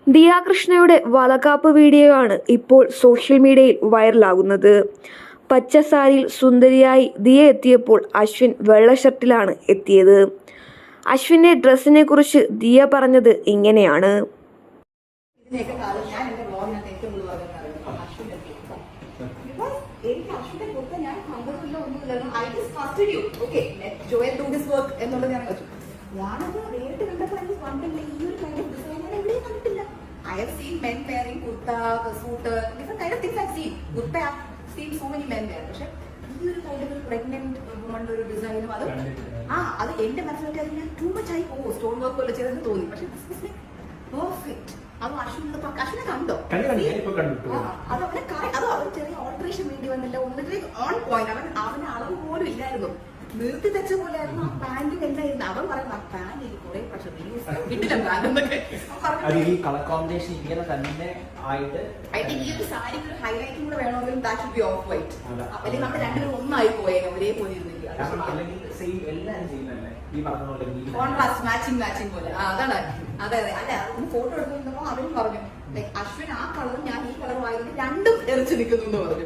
ദിയ കൃഷ്ണയുടെ വളകാപ്പ് വീഡിയോ ആണ് ഇപ്പോൾ സോഷ്യൽ മീഡിയയിൽ വൈറലാകുന്നത്. പച്ച സാരിയിൽ സുന്ദരിയായി ദിയ എത്തിയപ്പോൾ അശ്വിൻ വെള്ള ഷർട്ടിലാണ് എത്തിയത്. അശ്വിന്റെ ഡ്രസ്സിനെ കുറിച്ച് ദിയ പറഞ്ഞത് ഇങ്ങനെയാണ്. I have seen men wearing kurta, suit, different kind of things I've seen. Kurta, I've seen so many men wear. പക്ഷെ ഈ ഒരു kind of pregnant woman ഒരു ഡിസൈനും അത് അത് എന്റെ മനസ്സിലാക്കി അത് ഞാൻ ടൂ മച്ച് ആയി പോകും. സ്റ്റോൺ വർക്ക് പോലെ ചെയ്തെന്ന് തോന്നി. പക്ഷെ പെർഫെക്റ്റ്. അത് അശ്വിനെ കണ്ടോ? അത് അവൻ ചെറിയ ഓൾട്രേഷൻ വേണ്ടി വന്നില്ല. ഒന്നിലേക്ക് ഓൺ പോയിന്റ്. അവന് അളവ് പോലും ഇല്ലായിരുന്നു. നിർത്തി തെച്ച പോലെ ആയിരുന്നു. ആ പാന്റും എന്തായിരുന്നു അവൻ പറയുന്നത്. ആ പാന്റ് എനിക്ക് കുറെ പക്ഷെ കിട്ടില്ല പാന്റെന്നൊക്കെ ഈ ഒരു സാരി ഒരു ഹൈലൈറ്റും കൂടെ വേണമെങ്കിലും that should be of white. അല്ലെങ്കിൽ നമ്മൾ രണ്ടുപേരും ഒന്നായി പോയേനെ ഒരേപോലെ ഇരുന്നില്ല. കോൺട്രാസ്റ്റ് മാച്ചിങ് പോലെ അതാണ്. അതെ അല്ല ഒന്ന് ഫോട്ടോ എടുക്കുമ്പോ അവരും പറഞ്ഞു അശ്വിൻ ആ കളറും ഞാൻ ഈ കളറും ആയതുകൊണ്ട് രണ്ടും എറിച്ചു നിൽക്കുന്നു എന്ന് പറഞ്ഞു.